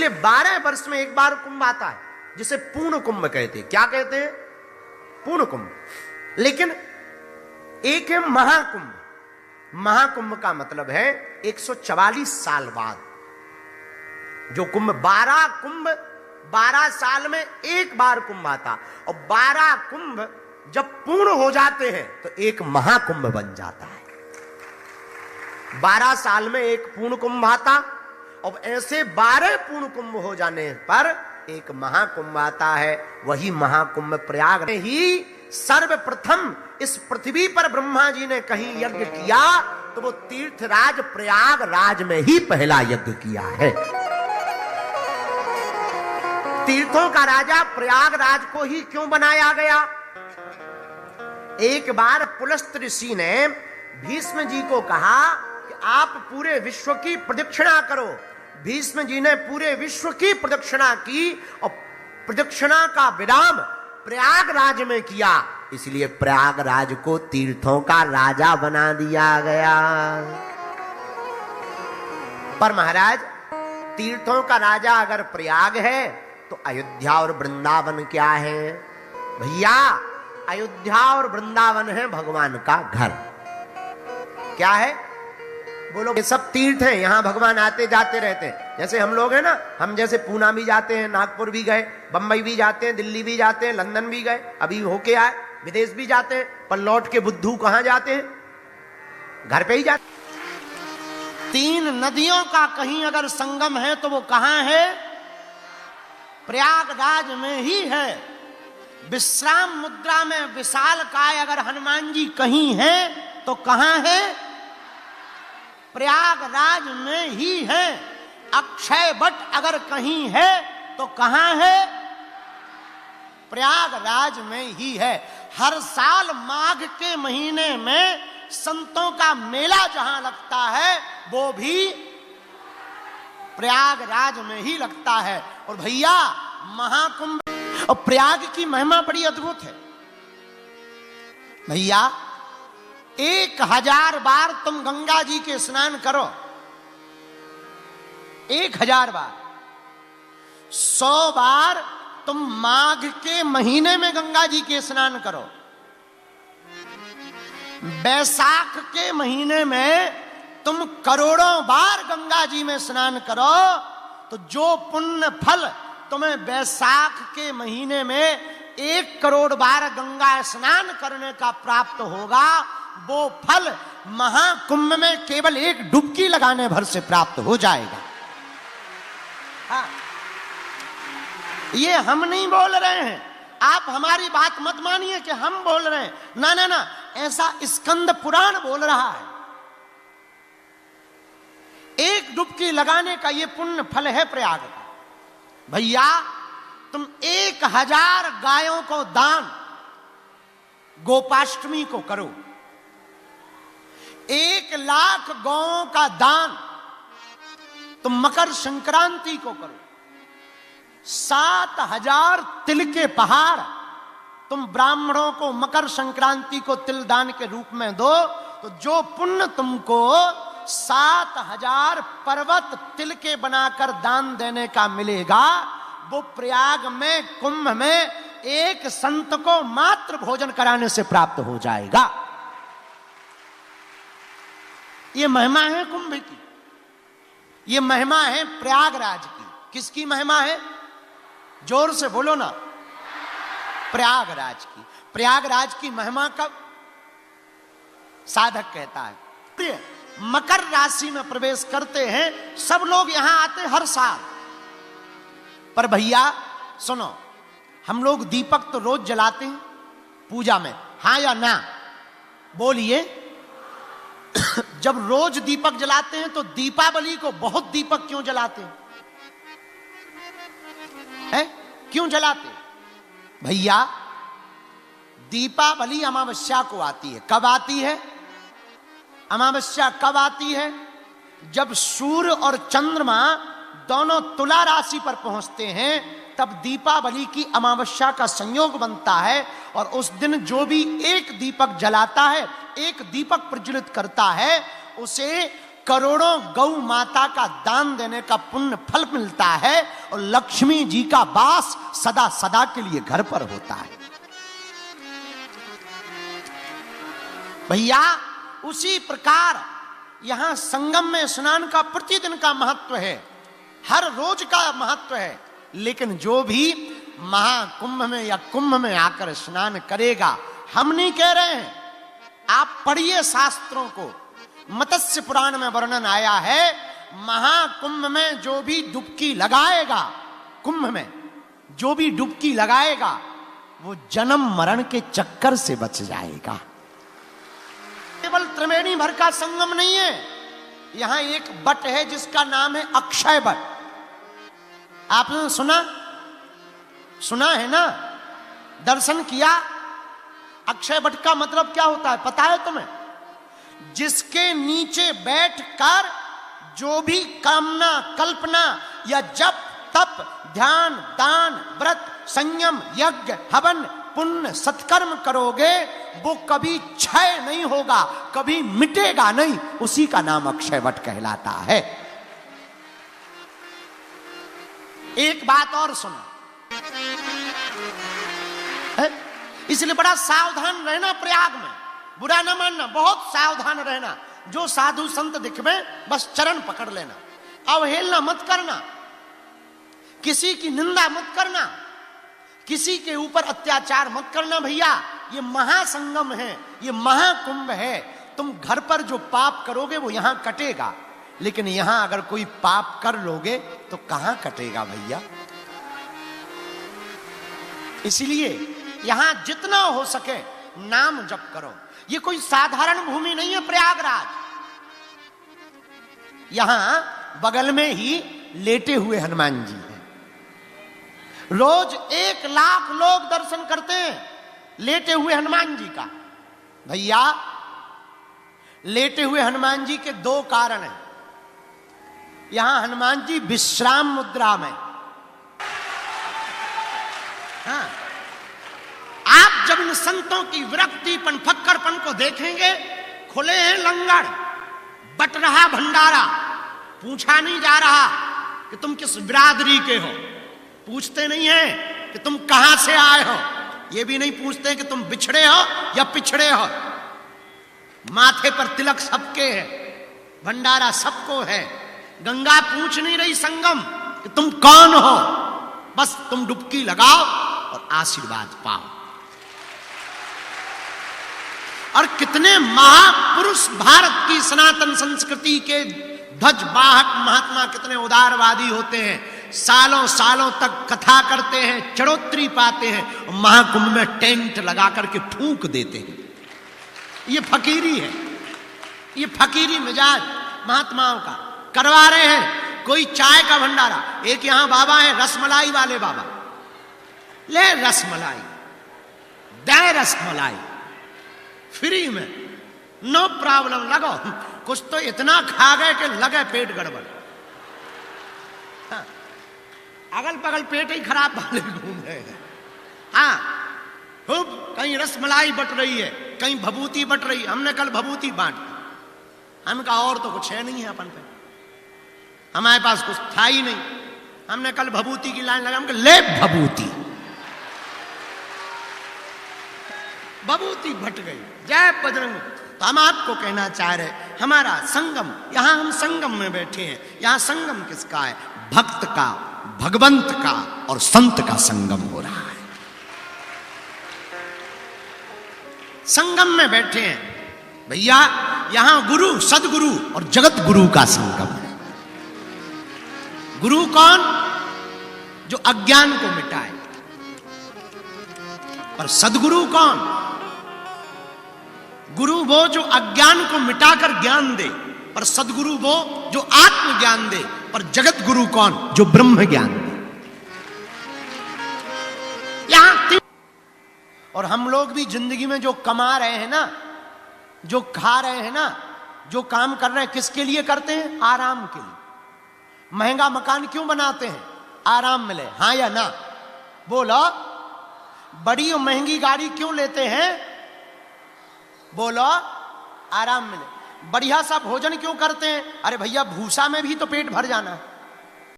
इसलिए 12 वर्ष में एक बार कुंभ आता है, जिसे पूर्ण कुंभ कहते हैं। क्या कहते हैं? पूर्ण कुंभ। लेकिन एक है महाकुंभ। महाकुंभ का मतलब है 144 साल बाद जो कुंभ, 12 कुंभ 12 साल में एक बार कुंभ आता, और 12 कुंभ जब पूर्ण हो जाते हैं तो एक महाकुंभ बन जाता है। 12 साल में एक पूर्ण कुंभ आता, और ऐसे 12 पूर्ण कुंभ हो जाने पर एक महाकुंभ आता है। वही महाकुंभ प्रयाग में ही सर्वप्रथम इस पृथ्वी पर ब्रह्मा जी ने कहीं यज्ञ किया तो वो तीर्थराज प्रयागराज में ही पहला यज्ञ किया है। तीर्थों का राजा प्रयागराज को ही क्यों बनाया गया? एक बार पुलस्त ऋषि ने भीष्म जी को कहा कि आप पूरे विश्व की प्रदक्षिणा करो। भीष्म जी ने पूरे विश्व की प्रदक्षिणा की, और प्रदक्षिणा का विराम प्रयागराज में किया, इसलिए प्रयागराज को तीर्थों का राजा बना दिया गया। पर महाराज, तीर्थों का राजा अगर प्रयाग है तो अयोध्या और वृंदावन क्या है? भैया, अयोध्या और वृंदावन है भगवान का घर। क्या है? बोलो। ये सब तीर्थ हैं, यहां भगवान आते जाते रहते हैं। जैसे हम लोग हैं ना, हम जैसे पूना भी जाते हैं, नागपुर भी गए, बंबई भी जाते हैं, दिल्ली भी जाते हैं, लंदन भी गए, अभी होके आए, विदेश भी जाते हैं, पर लौट के बुद्धू कहां जाते हैं? घर पे ही जाते। 3 नदियों का कहीं अगर संगम है तो वो कहां है? प्रयागराज में ही है। विश्राम मुद्रा में विशालकाय अगर हनुमान जी कहीं है तो कहां है? प्रयागराज में ही है। अक्षय वट अगर कहीं है तो कहां है? प्रयागराज में ही है। हर साल माघ के महीने में संतों का मेला जहां लगता है वो भी प्रयागराज में ही लगता है। और भैया, महाकुंभ और प्रयाग की महिमा बड़ी अद्भुत है। भैया, 1000 बार तुम गंगा जी के स्नान करो, 1000 बार। 100 बार तुम माघ के महीने में गंगा जी के स्नान करो। बैसाख के महीने में तुम करोड़ों बार गंगा जी में स्नान करो, तो जो पुण्य फल तुम्हें बैसाख के महीने में 1 करोड़ बार गंगा स्नान करने का प्राप्त होगा, वो फल महाकुंभ में केवल 1 डुबकी लगाने भर से प्राप्त हो जाएगा। हाँ, ये हम नहीं बोल रहे हैं, आप हमारी बात मत मानिए कि हम बोल रहे हैं। ना ना ना, ऐसा स्कंद पुराण बोल रहा है। 1 डुबकी लगाने का ये पुण्य फल है प्रयाग का। भैया, तुम 1000 गायों को दान गोपाष्टमी को करो, 1,00,000 गौओं का दान तुम मकर संक्रांति को करो, 7000 तिल के पहाड़ तुम ब्राह्मणों को मकर संक्रांति को तिल दान के रूप में दो, तो जो पुण्य तुमको 7000 पर्वत तिल के बनाकर दान देने का मिलेगा, वो प्रयाग में कुंभ में एक संत को मात्र भोजन कराने से प्राप्त हो जाएगा। ये महिमा है कुंभ की, ये महिमा है प्रयागराज की। किसकी महिमा है? जोर से बोलो ना। प्रयागराज की। प्रयागराज की महिमा का साधक कहता है, मकर राशि में प्रवेश करते हैं सब लोग, यहां आते हर साल। पर भैया सुनो, हम लोग दीपक तो रोज जलाते हैं पूजा में, हाँ या ना? बोलिए। जब रोज दीपक जलाते हैं तो दीपावली को बहुत दीपक क्यों जलाते हैं? क्यों जलाते? भैया, दीपावली अमावस्या को आती है। कब आती है? अमावस्या कब आती है? जब सूर्य और चंद्रमा दोनों तुला राशि पर पहुंचते हैं, तब दीपावली की अमावस्या का संयोग बनता है। और उस दिन जो भी एक दीपक जलाता है, एक दीपक प्रज्वलित करता है, उसे करोड़ों गौ माता का दान देने का पुण्य फल मिलता है और लक्ष्मी जी का वास सदा सदा के लिए घर पर होता है। भैया उसी प्रकार यहां संगम में स्नान का प्रतिदिन का महत्व है, हर रोज का महत्व है। लेकिन जो भी महाकुंभ में या कुंभ में आकर स्नान करेगा, हम नहीं कह रहे हैं, आप पढ़िए शास्त्रों को। मत्स्य पुराण में वर्णन आया है, महाकुंभ में जो भी डुबकी लगाएगा, कुंभ में जो भी डुबकी लगाएगा वो जन्म मरण के चक्कर से बच जाएगा। केवल त्रिवेणी भर का संगम नहीं है, यहां एक बट है जिसका नाम है अक्षय बट। आपने सुना है ना, दर्शन किया। अक्षय बट का मतलब क्या होता है पता है तुम्हें? जिसके नीचे बैठकर जो भी कामना, कल्पना या जप, तप, ध्यान, दान, व्रत, संयम, यज्ञ, हवन, पुण्य, सत्कर्म करोगे वो कभी क्षय नहीं होगा, कभी मिटेगा नहीं। उसी का नाम अक्षय वट कहलाता है। एक बात और सुनो, इसलिए बड़ा सावधान रहना प्रयाग में, बुरा ना मानना, बहुत सावधान रहना। जो साधु संत दिखवे बस चरण पकड़ लेना, अवहेलना मत करना, किसी की निंदा मत करना, किसी के ऊपर अत्याचार मत करना। भैया ये महासंगम है, ये महाकुंभ है। तुम घर पर जो पाप करोगे वो यहां कटेगा, लेकिन यहां अगर कोई पाप कर लोगे तो कहां कटेगा भैया। इसलिए यहां जितना हो सके नाम जप करो। ये कोई साधारण भूमि नहीं है प्रयागराज। यहां बगल में ही लेटे हुए हनुमान जी हैं। रोज 1 लाख लोग दर्शन करते हैं लेटे हुए हनुमान जी का। भैया लेटे हुए हनुमान जी के 2 कारण हैं। यहां हनुमान जी विश्राम मुद्रा में। हाँ, आप जब इन संतों की विरक्तिपन, फक्करपन को देखेंगे, खुले हैं लंगर, बट रहा भंडारा, पूछा नहीं जा रहा कि तुम किस बिरादरी के हो, पूछते नहीं है कि तुम कहां से आए हो, यह भी नहीं पूछते कि तुम बिछड़े हो या पिछड़े हो। माथे पर तिलक सबके है, भंडारा सबको है। गंगा पूछ नहीं रही संगम कि तुम कौन हो, बस तुम डुबकी लगाओ और आशीर्वाद पाओ। और कितने महापुरुष भारत की सनातन संस्कृति के ध्वजवाहक महात्मा कितने उदारवादी होते हैं, सालों सालों तक कथा करते हैं, चढ़ोतरी पाते हैं, और महाकुंभ में टेंट लगा करके फूंक देते हैं। ये फकीरी है, ये फकीरी मिजाज महात्माओं का। करवा रहे हैं कोई चाय का भंडारा, एक यहां बाबा है रसमलाई वाले बाबा, ले रसमलाई, दे रसमलाई फ्री में, नो प्रॉब्लम, लगो। कुछ तो इतना खा गए कि लगे पेट गड़बड़। हाँ, अगल बगल पेट ही खराब वाले घूम रहे हैं। हाँ, खूब कहीं रसमलाई बट रही है, कहीं भभूति बट रही है। हमने कल भभूति बांट, हम कहा और तो कुछ है नहीं है अपन पे, हमारे पास कुछ था ही नहीं। हमने कल भभूति की लाइन लगा, हम कहा ले भभूति, भभूति बट गई। जय बजरंग। तो हम आपको कहना चाह रहे, हमारा संगम, यहां हम संगम में बैठे हैं। यहां संगम किसका है? भक्त का, भगवंत का और संत का संगम हो रहा है। संगम में बैठे हैं भैया, यहां गुरु, सदगुरु और जगत गुरु का संगम है। गुरु कौन? जो अज्ञान को मिटाए। और सदगुरु कौन? गुरु वो जो अज्ञान को मिटाकर ज्ञान दे, और सदगुरु वो जो आत्मज्ञान दे। और जगत गुरु कौन? जो ब्रह्म ज्ञान दे। यहां और हम लोग भी जिंदगी में जो कमा रहे हैं ना, जो खा रहे हैं ना, जो काम कर रहे हैं, किसके लिए करते हैं? आराम के लिए। महंगा मकान क्यों बनाते हैं? आराम मिले, हाँ या ना बोलो। बड़ी और महंगी गाड़ी क्यों लेते हैं? बोलो, आराम मिले। बढ़िया सा भोजन क्यों करते हैं? अरे भैया भूसा में भी तो पेट भर जाना है।